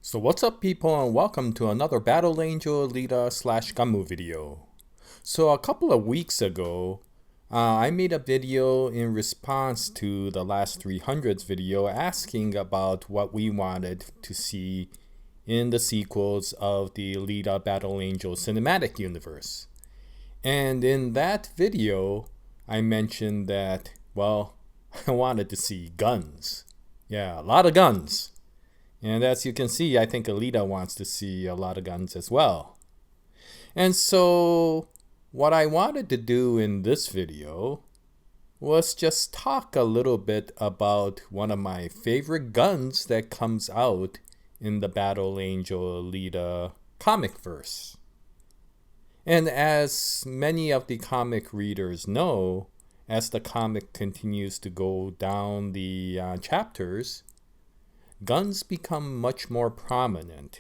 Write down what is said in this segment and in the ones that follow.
So what's up people, and welcome to another Battle Angel Alita / GUNNM video. So a couple of weeks ago, I made a video in response to the last 300s video asking about what we wanted to see in the sequels of the Alita Battle Angel cinematic universe. And in that video, I mentioned that, well, I wanted to see guns. Yeah, a lot of guns. And as you can see, I think Alita wants to see a lot of guns as well. And so what I wanted to do in this video was just talk a little bit about one of my favorite guns that comes out in the Battle Angel Alita comic verse. And as many of the comic readers know, as the comic continues to go down the chapters, guns become much more prominent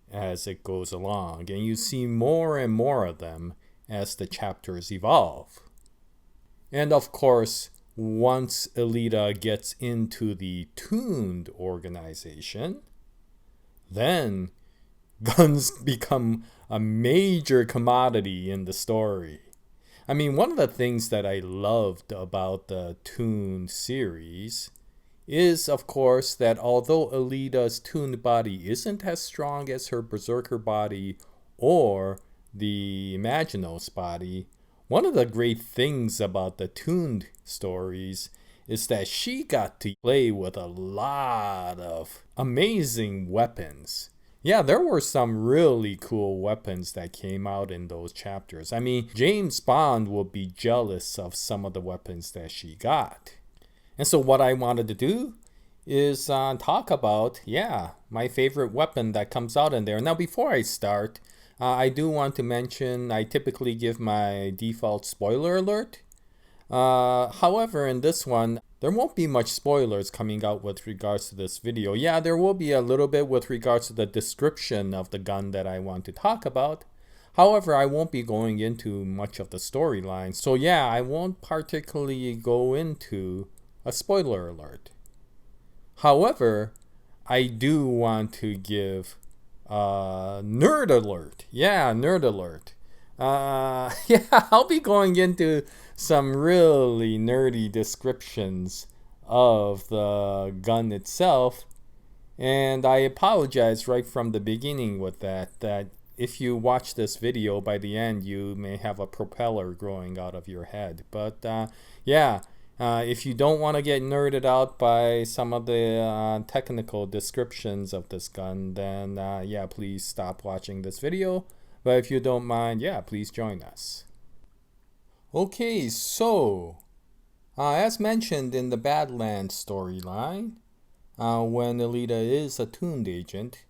as it goes along, and you see more and more of them as the chapters evolve. And of course, once Alita gets into the tuned organization, then guns become a major commodity in the story. I mean, one of the things that I loved about the tuned series is, of course, that although Alita's tuned body isn't as strong as her Berserker body or the Imaginos body, one of the great things about the tuned stories is that she got to play with a lot of amazing weapons. Yeah, there were some really cool weapons that came out in those chapters. I mean, James Bond will be jealous of some of the weapons that she got. And so what I wanted to do is talk about, my favorite weapon that comes out in there. Now, before I start, I do want to mention I typically give my default spoiler alert. However, in this one, there won't be much spoilers coming out with regards to this video. Yeah, there will be a little bit with regards to the description of the gun that I want to talk about. However, I won't be going into much of the storyline. So yeah, I won't particularly go into a spoiler alert. However, I do want to give a nerd alert. Yeah, nerd alert. I'll be going into some really nerdy descriptions of the gun itself. And I apologize right from the beginning with that if you watch this video, by the end you may have a propeller growing out of your head. But if you don't want to get nerded out by some of the technical descriptions of this gun, then please stop watching this video. But if you don't mind, please join us. Okay, so as mentioned in the Badlands storyline, when Alita is a tuned agent,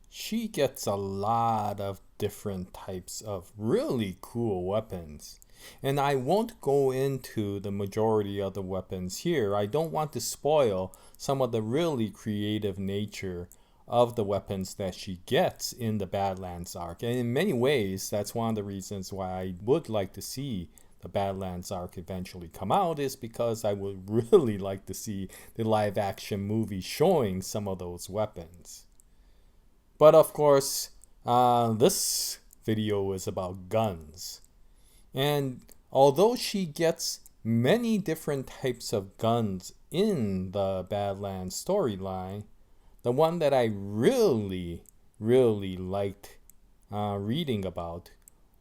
she gets a lot of different types of really cool weapons. And I won't go into the majority of the weapons here. I don't want to spoil some of the really creative nature of the weapons that she gets in the Badlands arc. And in many ways, that's one of the reasons why I would like to see the Badlands arc eventually come out, is because I would really like to see the live action movie showing some of those weapons. But of course, this video is about guns. And although she gets many different types of guns in the Badlands storyline, the one that I really liked reading about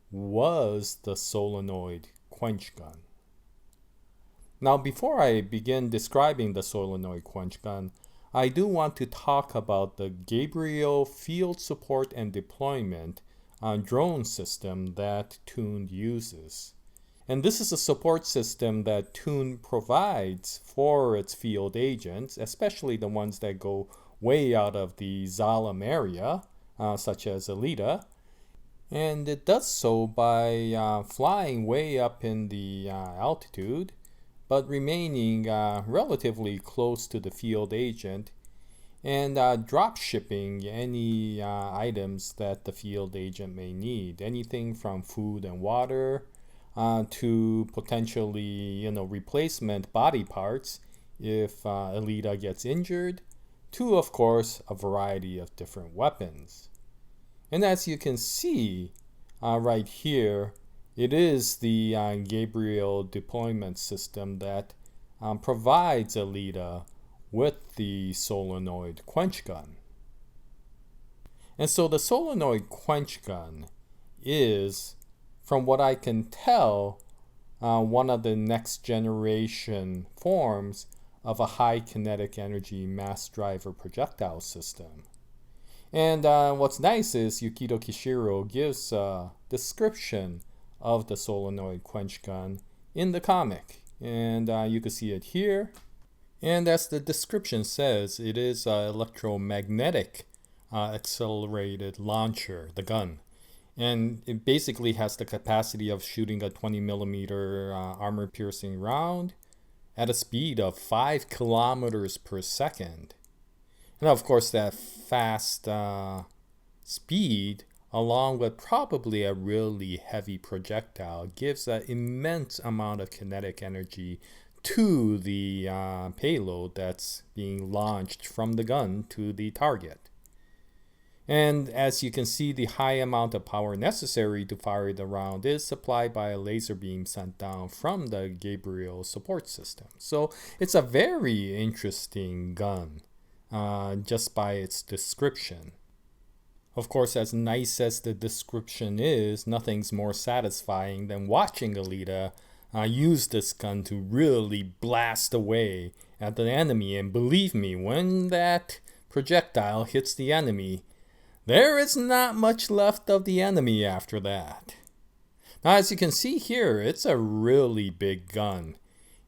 was the Solenoid Quench Gun. Now, before I begin describing the Solenoid Quench Gun, I do want to talk about the Gabriel Field Support and Deployment drone system that Tuned uses. And this is a support system that Tuned provides for its field agents, especially the ones that go way out of the Zalem area, such as Alita. And it does so by flying way up in the altitude, but remaining relatively close to the field agent, and drop shipping any items that the field agent may need. Anything from food and water to potentially, replacement body parts if Alita gets injured, to, of course, a variety of different weapons. And as you can see right here, it is the Gabriel deployment system that provides Alita with the Solenoid Quench Gun. And so the Solenoid Quench Gun is, from what I can tell, one of the next generation forms of a high kinetic energy mass driver projectile system. And what's nice is Yukito Kishiro gives a description of the Solenoid Quench Gun in the comic. And you can see it here. And as the description says, it is an electromagnetic accelerated launcher, the gun. And it basically has the capacity of shooting a 20mm armor-piercing round at a speed of 5 kilometers per second. And of course, that fast speed, along with probably a really heavy projectile, gives an immense amount of kinetic energy to the payload that's being launched from the gun to the target. And as you can see, the high amount of power necessary to fire the round is supplied by a laser beam sent down from the Gabriel support system. So it's a very interesting gun, just by its description. Of course, as nice as the description is, nothing's more satisfying than watching Alita use this gun to really blast away at the enemy. And believe me, when that projectile hits the enemy, there is not much left of the enemy after that. Now, as you can see here, it's a really big gun.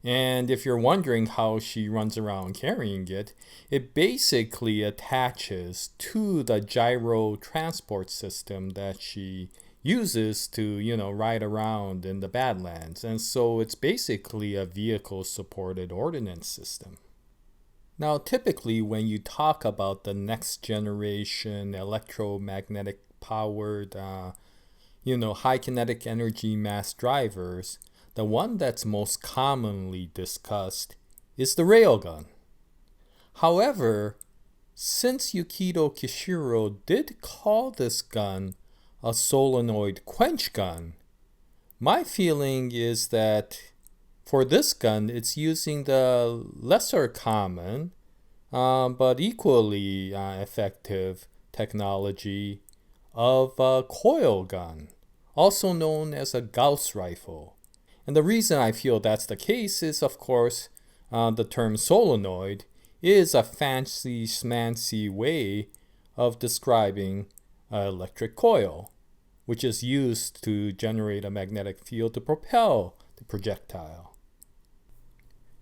And if you're wondering how she runs around carrying it, it basically attaches to the gyro transport system that she uses to, ride around in the Badlands. And so it's basically a vehicle-supported ordnance system. Now, typically when you talk about the next generation electromagnetic powered, high kinetic energy mass drivers, the one that's most commonly discussed is the Railgun. However, since Yukito Kishiro did call this gun a Solenoid Quench Gun, my feeling is that for this gun, it's using the lesser common, but equally effective technology of a coil gun, also known as a Gauss rifle. And the reason I feel that's the case is, of course, the term solenoid is a fancy schmancy way of describing an electric coil, which is used to generate a magnetic field to propel the projectile.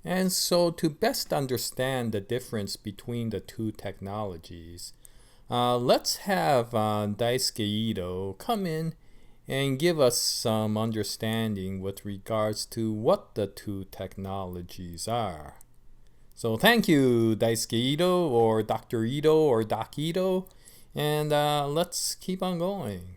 And so to best understand the difference between the two technologies, let's have Dyson Ido come in and give us some understanding with regards to what the two technologies are. So thank you, Dyson Ido, or Dr. Ido, or Doc Ido, and let's keep on going.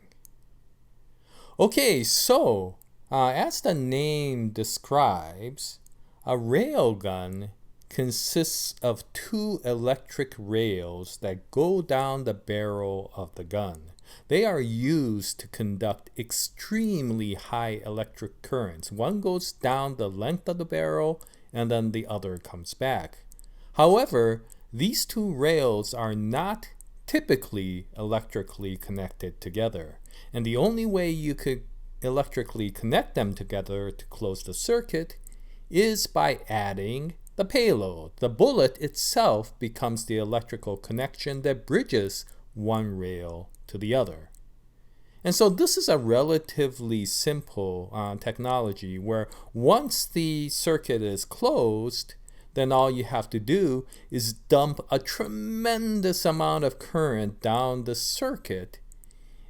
Okay, so as the name describes, a railgun consists of two electric rails that go down the barrel of the gun. They are used to conduct extremely high electric currents. One goes down the length of the barrel and then the other comes back. However, these two rails are not typically electrically connected together. And the only way you could electrically connect them together to close the circuit is by adding the payload. The bullet itself becomes the electrical connection that bridges one rail to the other. And so this is a relatively simple technology where once the circuit is closed, then all you have to do is dump a tremendous amount of current down the circuit.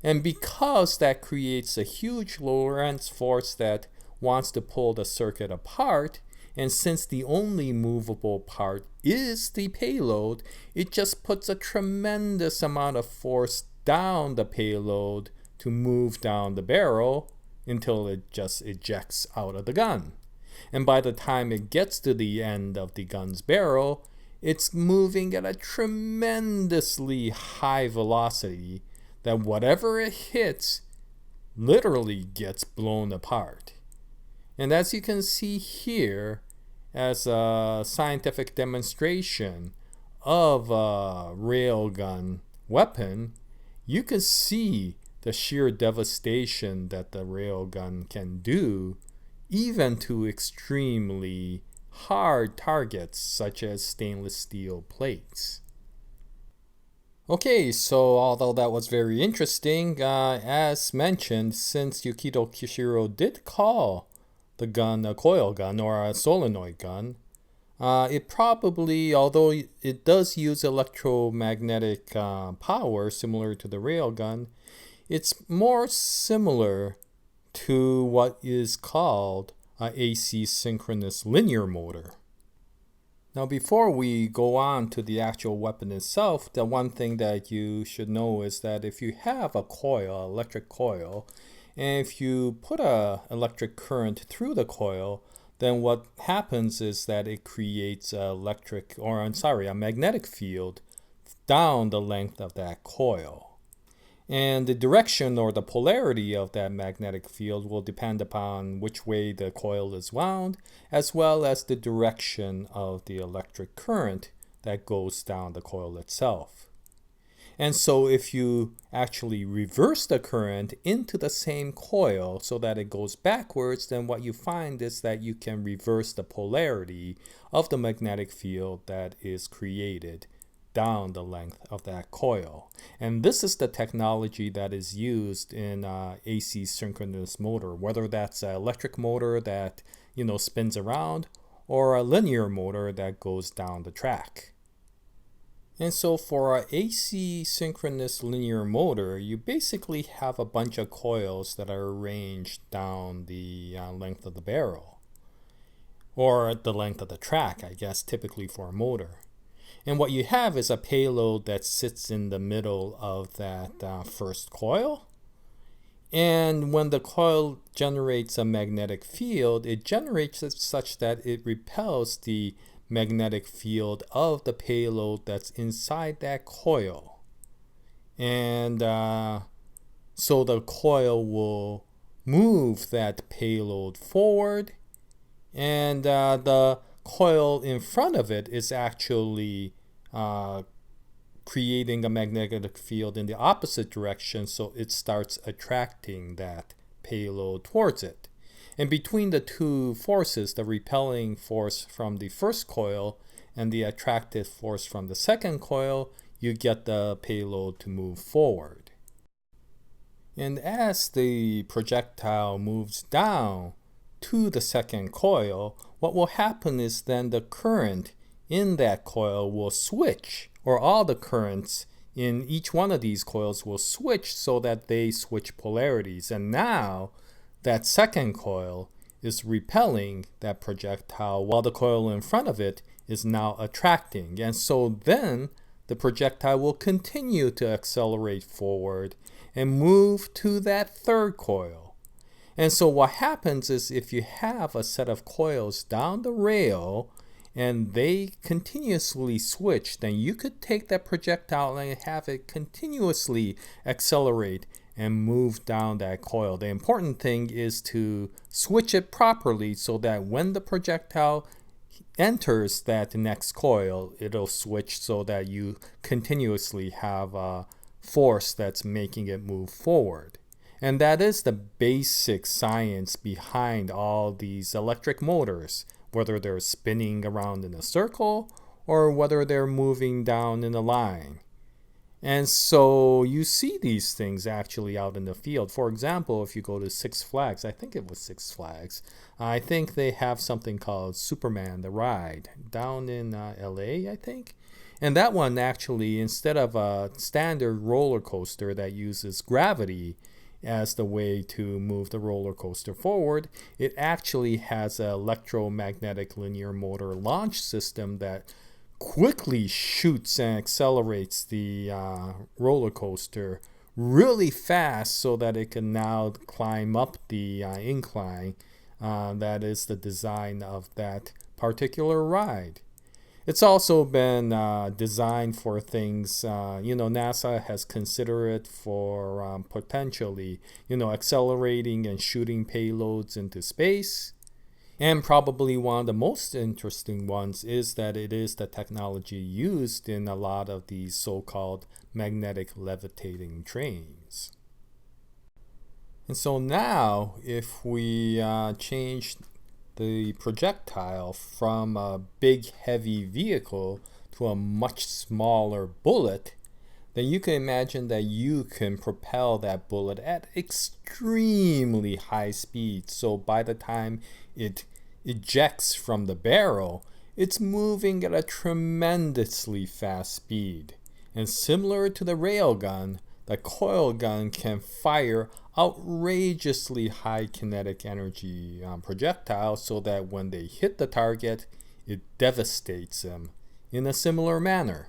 And because that creates a huge Lorentz force that wants to pull the circuit apart, and since the only movable part is the payload, it just puts a tremendous amount of force down the payload to move down the barrel until it just ejects out of the gun. And by the time it gets to the end of the gun's barrel, it's moving at a tremendously high velocity that whatever it hits literally gets blown apart. And as you can see here, as a scientific demonstration of a railgun weapon, you can see the sheer devastation that the railgun can do, even to extremely hard targets such as stainless steel plates. Okay, so although that was very interesting, as mentioned, since Yukito Kishiro did call the gun a coil gun or a solenoid gun, it probably, although it does use electromagnetic power similar to the railgun, it's more similar to what is called an AC synchronous linear motor. Now, before we go on to the actual weapon itself, the one thing that you should know is that if you have a coil, electric coil, and if you put an electric current through the coil, then what happens is that it creates a magnetic field down the length of that coil. And the direction or the polarity of that magnetic field will depend upon which way the coil is wound, as well as the direction of the electric current that goes down the coil itself. And so if you actually reverse the current into the same coil so that it goes backwards, then what you find is that you can reverse the polarity of the magnetic field that is created down the length of that coil. And this is the technology that is used in AC synchronous motor, whether that's an electric motor that spins around or a linear motor that goes down the track. And so for an AC synchronous linear motor, you basically have a bunch of coils that are arranged down the length of the barrel, or the length of the track, I guess, typically for a motor. And what you have is a payload that sits in the middle of that first coil. And when the coil generates a magnetic field, it generates it such that it repels the magnetic field of the payload that's inside that coil. And so the coil will move that payload forward, and the coil in front of it is actually creating a magnetic field in the opposite direction, so it starts attracting that payload towards it. And between the two forces, the repelling force from the first coil and the attractive force from the second coil, you get the payload to move forward. And as the projectile moves down to the second coil, what will happen is then the current in that coil will switch, or all the currents in each one of these coils will switch so that they switch polarities. And now that second coil is repelling that projectile while the coil in front of it is now attracting. And so then the projectile will continue to accelerate forward and move to that third coil. And so what happens is if you have a set of coils down the rail and they continuously switch, then you could take that projectile and have it continuously accelerate and move down that coil. The important thing is to switch it properly so that when the projectile enters that next coil, it'll switch so that you continuously have a force that's making it move forward. And that is the basic science behind all these electric motors, whether they're spinning around in a circle or whether they're moving down in a line. And so you see these things actually out in the field. For example, if you go to Six Flags, I think it was Six Flags, I think they have something called Superman the Ride down in LA, I think. And that one actually, instead of a standard roller coaster that uses gravity as the way to move the roller coaster forward, it actually has an electromagnetic linear motor launch system that quickly shoots and accelerates the roller coaster really fast so that it can now climb up the incline. That is the design of that particular ride. It's also been designed for things, NASA has considered it for potentially, accelerating and shooting payloads into space. And probably one of the most interesting ones is that it is the technology used in a lot of these so-called magnetic levitating trains. And so now, if we change the projectile from a big heavy vehicle to a much smaller bullet, then you can imagine that you can propel that bullet at extremely high speed. So by the time it ejects from the barrel, it's moving at a tremendously fast speed. And similar to the railgun, the coil gun can fire outrageously high kinetic energy projectiles so that when they hit the target, it devastates them in a similar manner.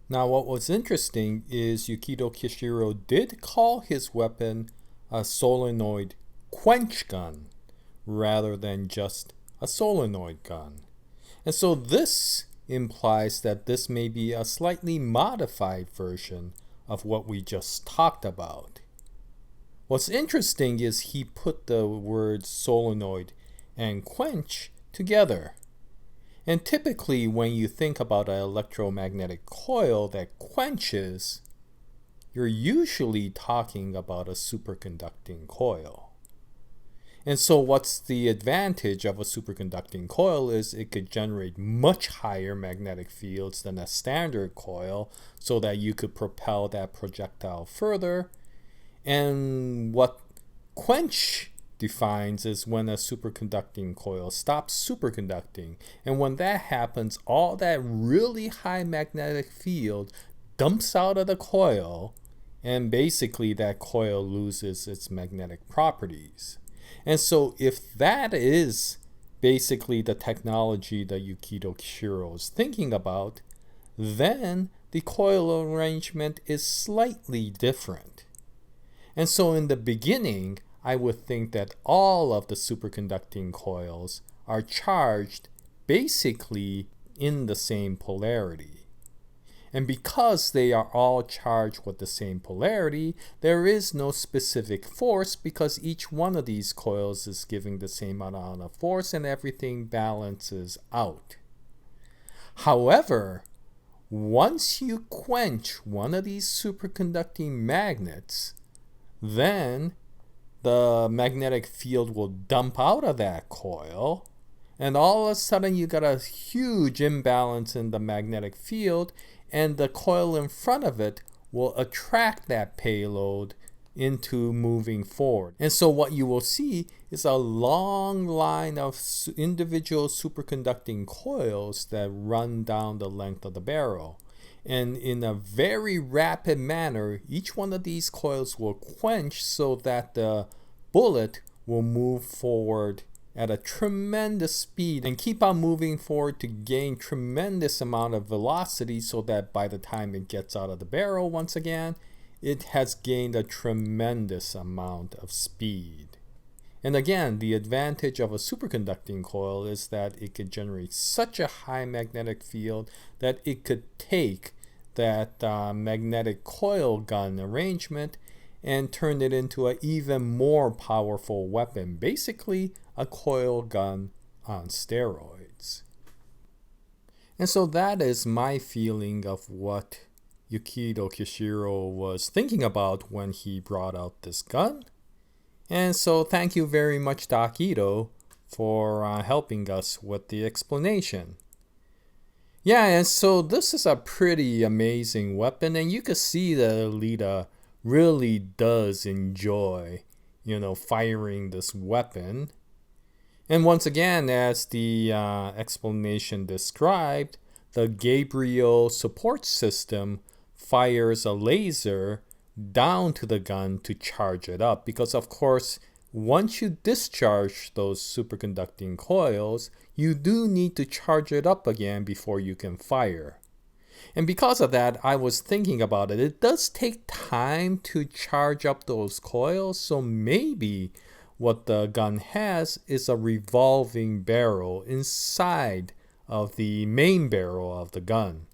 Now, what was interesting is Yukito Kishiro did call his weapon a Solenoid Quench Gun rather than just a solenoid gun. And so this implies that this may be a slightly modified version of what we just talked about. What's interesting is he put the words solenoid and quench together. And typically when you think about an electromagnetic coil that quenches, you're usually talking about a superconducting coil. And so what's the advantage of a superconducting coil is it could generate much higher magnetic fields than a standard coil so that you could propel that projectile further. And what quench defines is when a superconducting coil stops superconducting. And when that happens, all that really high magnetic field dumps out of the coil, and basically that coil loses its magnetic properties. And so if that is basically the technology that Yukito Kishiro is thinking about, then the coil arrangement is slightly different. And so in the beginning, I would think that all of the superconducting coils are charged basically in the same polarity. And because they are all charged with the same polarity, there is no specific force because each one of these coils is giving the same amount of force and everything balances out. However, once you quench one of these superconducting magnets, then the magnetic field will dump out of that coil, and all of a sudden you got a huge imbalance in the magnetic field, and the coil in front of it will attract that payload into moving forward. And so what you will see is a long line of individual superconducting coils that run down the length of the barrel. And in a very rapid manner, each one of these coils will quench so that the bullet will move forward at a tremendous speed and keep on moving forward to gain tremendous amount of velocity so that by the time it gets out of the barrel once again, it has gained a tremendous amount of speed. And again, the advantage of a superconducting coil is that it could generate such a high magnetic field that it could take that magnetic coil gun arrangement and turn it into an even more powerful weapon, basically a coil gun on steroids. And so that is my feeling of what Yukito Kishiro was thinking about when he brought out this gun. And so thank you very much, Doc Ido, for helping us with the explanation. Yeah, and so this is a pretty amazing weapon, and you can see that Alita really does enjoy, firing this weapon. And once again, as the explanation described, the Gabriel support system fires a laser down to the gun to charge it up. Because of course, once you discharge those superconducting coils, you do need to charge it up again before you can fire. And because of that, I was thinking about it. It does take time to charge up those coils, so maybe what the gun has is a revolving barrel inside of the main barrel of the gun.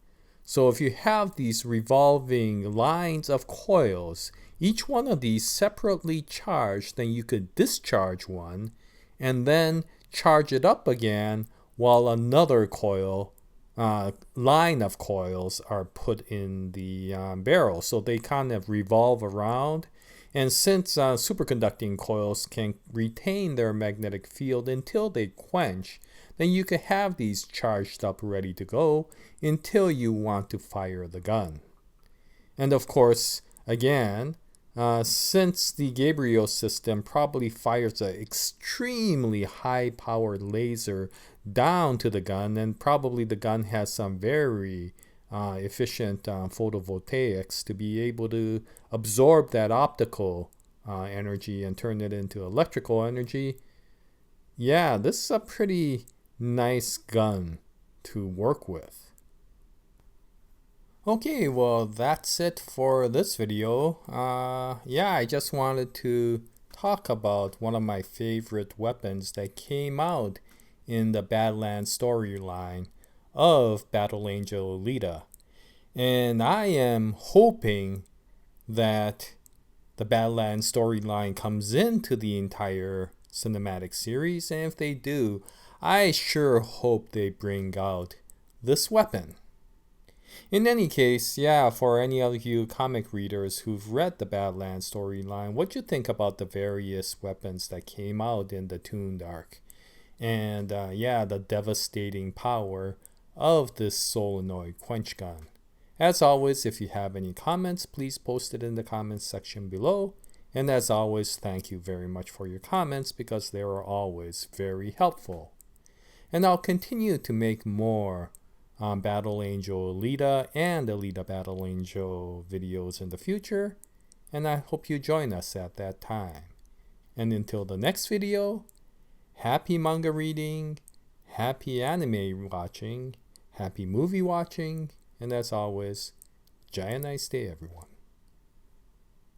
So if you have these revolving lines of coils, each one of these separately charged, then you could discharge one and then charge it up again while another line of coils are put in the barrel. So they kind of revolve around. And since superconducting coils can retain their magnetic field until they quench, then you can have these charged up ready to go until you want to fire the gun. And of course, again, since the Gabriel system probably fires an extremely high-powered laser down to the gun, and probably the gun has some very efficient photovoltaics to be able to absorb that optical energy and turn it into electrical energy. Yeah, this is a pretty nice gun to work with. Okay, well, that's it for this video. Yeah, I just wanted to talk about one of my favorite weapons that came out in the Badlands storyline of Battle Angel Alita. And I am hoping that the Badlands storyline comes into the entire cinematic series, and if they do, I sure hope they bring out this weapon. In any case, yeah, for any of you comic readers who've read the Badlands storyline, what'd you think about the various weapons that came out in the Tooned arc? And yeah, the devastating power of this Solenoid Quench Gun. As always, if you have any comments, please post it in the comments section below. And as always, thank you very much for your comments because they are always very helpful. And I'll continue to make more Battle Angel Alita and Alita Battle Angel videos in the future. And I hope you join us at that time. And until the next video, happy manga reading, happy anime watching, happy movie watching, and as always, Jaya, nice day everyone.